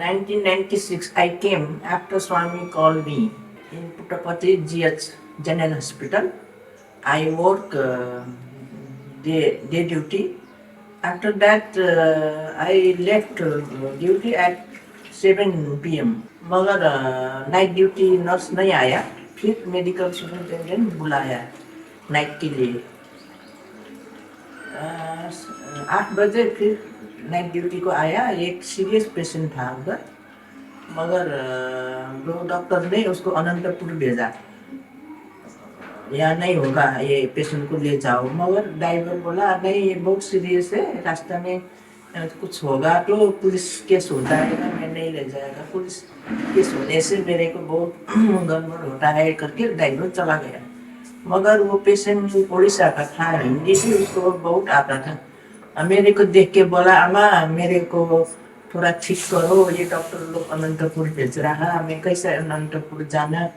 1996, I came after Swami called me in Puttapati GH General Hospital. I work day duty. After that, I left duty at 7 p.m. मगर night duty nurse नहीं आया, फिर medical superintendent बुलाया night के लिए। 8 बजे फिर night duty को आया। एक सीरियस पेशेंट था उधर, मगर वो डॉक्टर ने उसको अनंतपुर भेजा, यहाँ नहीं होगा, ये पेशेंट को ले जाओ। मगर ड्राइवर बोला नहीं, ये बहुत सीरियस है, रास्ते में कुछ होगा तो पुलिस केस हो जाएगा, मैं नहीं ले जाएगा, पुलिस केस होने से मेरे को बहुत गड़बड़ होता है करके ड्राइवर चला गया। मगर वो पेशेंट उड़ीसा का था, हिंदी भी उसको बहुत आता था। मेरे को देख के बोला, अम्मा मेरे को थोड़ा ठीक करो, ये डॉक्टर लोग अनंतपुर भेज रहा, मैं कैसे अनंतपुर जाना,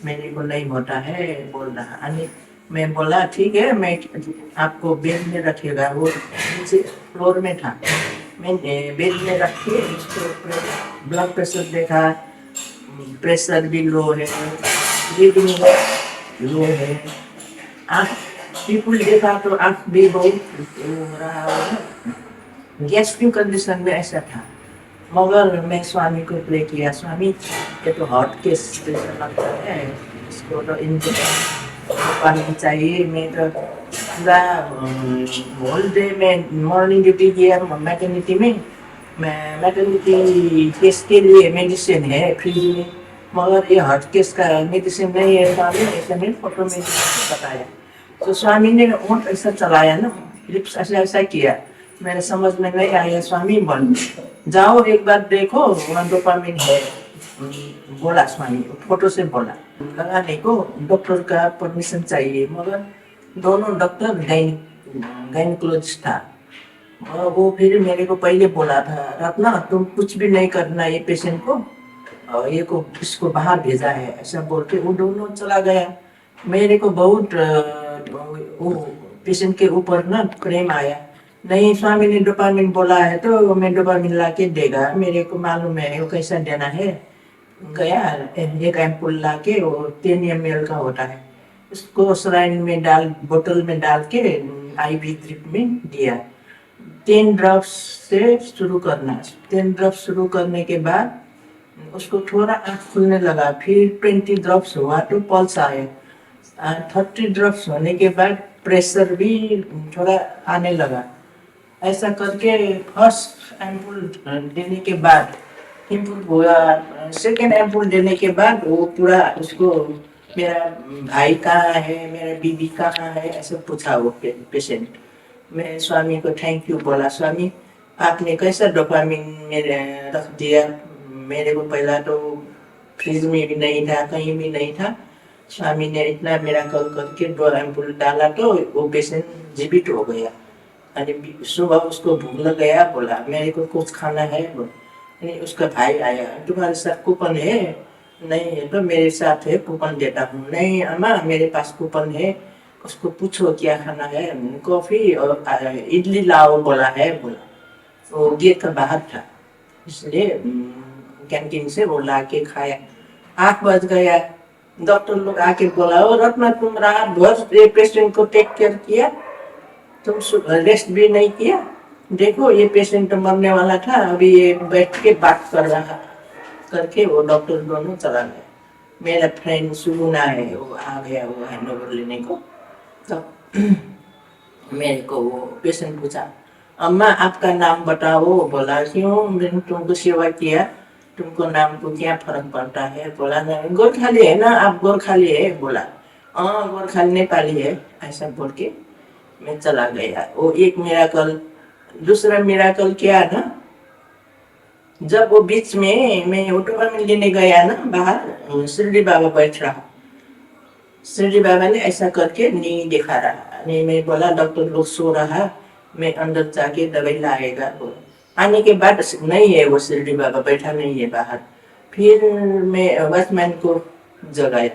मेरे को नहीं होता है बोल रहा। अनि मैं बोला ठीक है, मैं आपको बेड में रखेगा। वो नीचे फ्लोर में था, मैंने बेड में रख के उसको ब्लड प्रेशर देखा, प्रेशर भी लो है, ब्लीडिंग लो है, आँख पीपुल देखा तो आँख भी बहुत हो रहा है, गैस्ट्रिक कंडीशन में ऐसा था। मगर मैं स्वामी को प्रे किया, स्वामी ये तो हॉट केस जैसा लगता है, इसको तो इंजेक्शन पानी चाहिए। मैं तो पूरा होल डे में मॉर्निंग ड्यूटी किया मैटरनिटी में, मैं मैटरनिटी केस के लिए मेडिसिन है फ्रिज में, मगर ये हॉट केस का मेडिसिन नहीं है स्वामी, ऐसा मैंने फोटो में बताया। तो स्वामी ने ओंठ ऐसा चलाया ना, लिप्स ऐसा ऐसा किया, मेरे समझ में नहीं आया। स्वामी बोल जाओ एक बार देखो, वहाँ डोपामिन है, बोला स्वामी, फोटो से बोला। लगाने को डॉक्टर का परमिशन चाहिए, मगर दोनों डॉक्टर गाइनकोलॉजिस्ट था। वो फिर मेरे को पहले बोला था, रत्ना तुम कुछ भी नहीं करना ये पेशेंट को, ये को इसको बाहर भेजा है, ऐसा बोल के वो दोनों चला गया। मेरे को बहुत वो पेशेंट के ऊपर ना प्रेम आया। नहीं, स्वामी ने डोपामिन बोला है तो मैं डोपामिन ला के देगा, मेरे को मालूम है वो कैसा देना है। गया एक एम्पुल ला के, वो 10 ml का होता है, उसको सलाइन में डाल, बोतल में डाल के IV ड्रिप में दिया। 10 ड्रॉप्स से शुरू करना, 10 ड्रॉप्स शुरू करने के बाद उसको थोड़ा आँख खुलने लगा, फिर 20 ड्रॉप्स हुआ तो पल्स आया, 30 ड्रॉप्स होने के बाद प्रेशर भी थोड़ा आने लगा। ऐसा करके फर्स्ट एम्पुल देने के बाद इम्प्रूव हुआ। सेकेंड एम्पुल देने के बाद वो पूरा उसको मेरा भाई कहाँ है, मेरा बीबी कहाँ है, ऐसा पूछा वो पेशेंट। मैं स्वामी को थैंक यू बोला, स्वामी आपने कैसा डोपामिन मेरे रख दिया, मेरे को पहला तो फ्रिज में भी नहीं था, कहीं भी नहीं था, स्वामी ने इतना मेरा कॉल करके 2 एम्पुल डाला तो वो पेशेंट जीवित हो गया। सुबह उसको भूख लग गया, बोला मेरे को कुछ खाना है, नहीं उसका भाई आया, तुम्हारे साथ कूपन है? नहीं है तो मेरे साथ है, कूपन देता हूँ। नहीं अम्मा मेरे पास कूपन है, उसको पूछो क्या खाना है, कॉफी और इडली लाओ बोला है, बोला। वो गेट का बाहर था, इसलिए कैंटीन से वो ला के खाया। 8 बज गया, डॉक्टर लोग आके बोला, ओ रत्ना तुम रात भर पेशेंट को टेक केयर किया, तुम रेस्ट भी नहीं किया, देखो ये पेशेंट तो मरने वाला था, अभी ये बैठ के बात कर रहा, करके वो डॉक्टर दोनों चला गया। मेरा फ्रेंड सुगुना है, वो आ गया वो हैंडओवर लेने को। तो मेरे को वो पेशेंट पूछा, अम्मा आपका नाम बताओ, बोला क्यों, मैंने तुमको सेवा किया, तुमको नाम को क्या फर्क पड़ता है, बोला नहीं गोरखाली है ना आप, गोरखाली है, बोला हाँ गोरखाली नेपाली है, ऐसा बोल के मैं चला गया। वो एक मिराकल। दूसरा मिराकल क्या ना, जब वो बीच में मैं ऑटो में लेने गया ना बाहर, शिरडी बाबा बैठ रहा, शिरडी बाबा ने ऐसा करके नी दिखा रहा, नहीं मैं बोला डॉक्टर लोग सो रहा, मैं अंदर जाके दवाई लाएगा, बोला। आने के बाद नहीं है वो शिरडी बाबा, बैठा नहीं है बाहर। फिर मैं वॉचमैन को जगाया,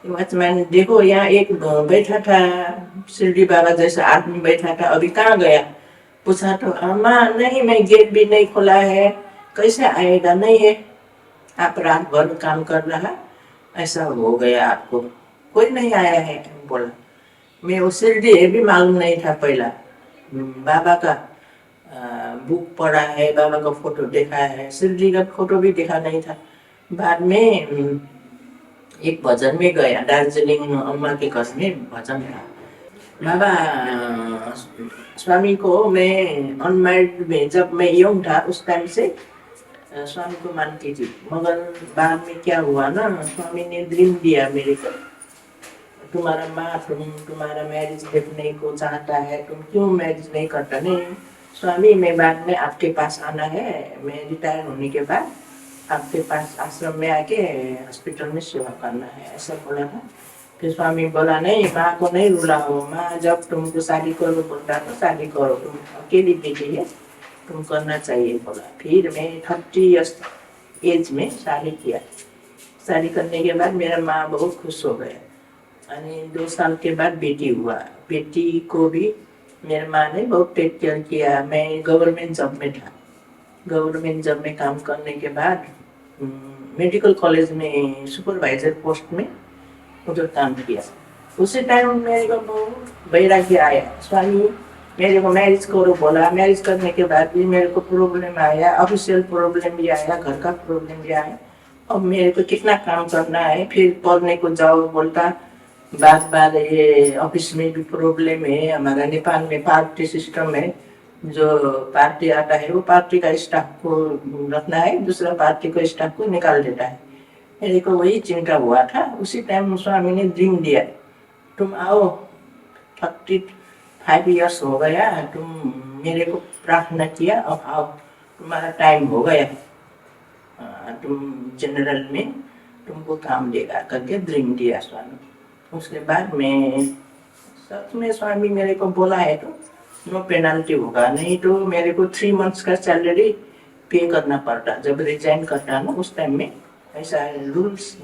वॉचमैन देखो यहाँ एक बैठा था शिरडी बाबा जैसा आदमी बैठा था, अभी कहाँ गया, पूछा तो अम्मा नहीं मैं गेट भी नहीं खोला है, कैसे आएगा, नहीं है, आप रात भर काम कर रहा, ऐसा हो गया आपको, कोई नहीं आया है। बोला मैं वो शिरडी है भी मालूम नहीं था पहला, बाबा का बुक पढ़ा है, बाबा का फोटो देखा है, शिरडी का फोटो भी देखा नहीं था। बाद में एक भजन में गया, दार्जिलिंग अम्मा के घर में भजन था। बाबा स्वामी को मैं अनमैरिड में, जब मैं यंग था उस टाइम से स्वामी को मानती थी, मगर बाद में क्या हुआ ना, स्वामी ने ड्रीम दिया मेरे को, तुम्हारा माँ तुम्हारा मैरिज देखने को चाहता है, तुम क्यों मैरिज नहीं करता। नहीं स्वामी, मैं बाद में आपके पास आना है, मैं रिटायर होने के बाद आपके पास आश्रम में आके हॉस्पिटल में सेवा करना है, ऐसा बोला था। फिर स्वामी बोला नहीं, माँ को नहीं रुलाओ, माँ जब तुमको शादी करो बोलता तो शादी करो, तुम अकेली बेटी है, तुम करना चाहिए बोला। फिर मैं 30 ईयर्स एज में शादी किया। शादी करने के बाद मेरा माँ बहुत खुश हो गया, 2 साल के बाद बेटी हुआ। बेटी को भी मेरे माँ ने बहुत टेक केयर किया। मैं गवर्नमेंट जॉब में था, गवर्नमेंट जॉब में काम करने के बाद मेडिकल कॉलेज में सुपरवाइजर पोस्ट में उधर काम किया। उसी टाइम मेरे को बहुत वैराग्य आया, स्वामी मेरे को मैरिज करो बोला। मैरिज करने के बाद भी मेरे को प्रॉब्लम आया, ऑफिशियल प्रॉब्लम भी आया, घर का प्रॉब्लम भी आया। अब मेरे को कितना काम करना है, फिर पढ़ने को जाओ बोलता, बार बार ये ऑफिस में भी प्रॉब्लम है। हमारा नेपाल में पार्टी सिस्टम है, जो पार्टी आता है वो पार्टी का स्टाफ को रखना है, दूसरा पार्टी को स्टाफ को निकाल देता है। मेरे को वही चिंता हुआ था। उसी टाइम स्वामी ने ड्रीम दिया, तुम आओ, 35 ईयर्स हो गया, तुम मेरे को प्रार्थना किया, अब आओ, तुम्हारा टाइम हो गया, तुम जनरल में तुमको काम देगा करके ड्रीम दिया स्वामी। उसके बाद में सच में स्वामी मेरे को बोला है तो नो पेनल्टी होगा, नहीं तो मेरे को 3 मंथ्स का सैलरी पे करना पड़ता जब रिजाइन करता ना, उस टाइम में ऐसा रूल्स।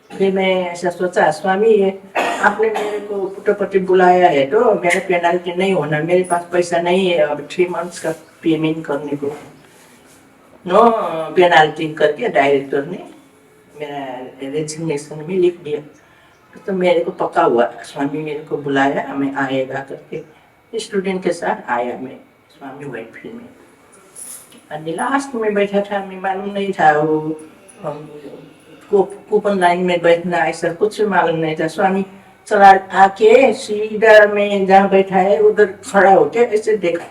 फिर मैं ऐसा सोचा, स्वामी ये आपने मेरे को पुटपटी बुलाया है तो मेरा पेनल्टी नहीं होना, मेरे पास पैसा नहीं है अब 3 मंथ्स का पेमेंट करने को, नो पेनल्टी करके डायरेक्टर ने मेरा रेजिग्नेशन में लिख दिया। तो मेरे को पक्का हुआ, स्वामी मेरे को बुलाया, मैं आएगा करके स्टूडेंट के साथ आया मैं स्वामी वाइटफील्ड में। और लास्ट में बैठा था, मैं मालूम नहीं था वो कूपन लाइन में बैठना ऐसा कुछ मालूम नहीं था। स्वामी चला आके सीधा में जहाँ बैठा है उधर खड़ा होके ऐसे देखा,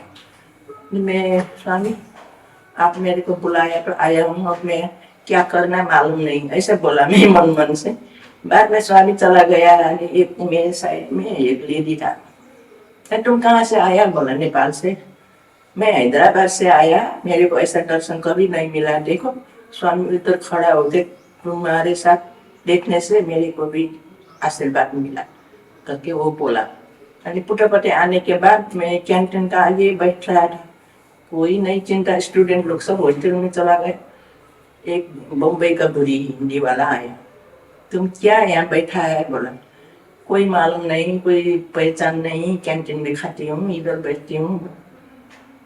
मैं स्वामी आप मेरे को बुलाया तो आया हूँ, अब मैं क्या करना मालूम नहीं, ऐसा बोला मैं मन मन से। बाद में स्वामी चला गया, एक मेरे साइड में एक लेडी था, तुम कहाँ से आया, बोला नेपाल से। मैं हैदराबाद से आया, मेरे को ऐसा दर्शन कभी नहीं मिला, देखो स्वामी उधर खड़ा होते, तुम्हारे साथ देखने से मेरे को भी आशीर्वाद मिला करके वो बोला। पुटपटे आने के बाद मैं कैंटीन का आगे बैठ रहा था, कोई नहीं चिंता, स्टूडेंट लोग सब हॉस्टल में चला गए। एक बम्बई का बुरी हिंदी वाला आया, तुम क्या यहाँ बैठा है, बोला कोई मालूम नहीं, कोई पहचान नहीं, कैंटीन में खाती हूँ, इधर बैठती हूँ,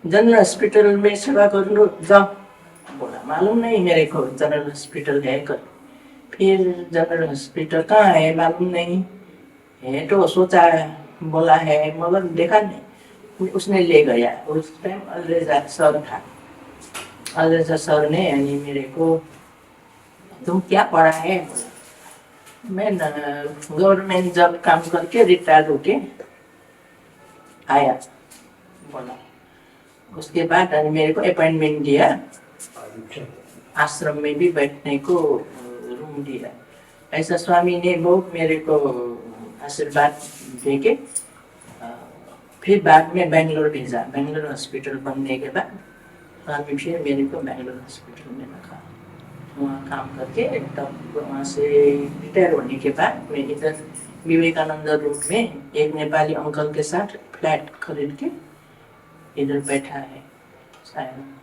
जनरल हॉस्पिटल में सेवा कर लो जाओ, बोला मालूम नहीं मेरे को जनरल हॉस्पिटल है कर। फिर जनरल हॉस्पिटल कहाँ है मालूम नहीं है, तो सोचा बोला है मगर देखा नहीं, उसने ले गया। उस टाइम अलरेजा सर था, अलरेजा सर ने यानी मेरे को तुम क्या पढ़ा है, मैं गवर्नमेंट जॉब काम करके रिटायर होके आया, बोला। उसके बाद मेरे को अपॉइंटमेंट दिया, आश्रम में भी बैठने को रूम दिया। ऐसा स्वामी ने बहुत मेरे को आशीर्वाद देके फिर बाद में बेंगलोर भेजा। बेंगलोर हॉस्पिटल बनने के बाद स्वामी फिर मेरे को बेंगलोर हॉस्पिटल में रखा, वहाँ काम करके तब वहाँ से रिटायर होने के बाद मैं इधर विवेकानंद रोड में एक नेपाली अंकल के साथ फ्लैट खरीद के इधर बैठा है शायद।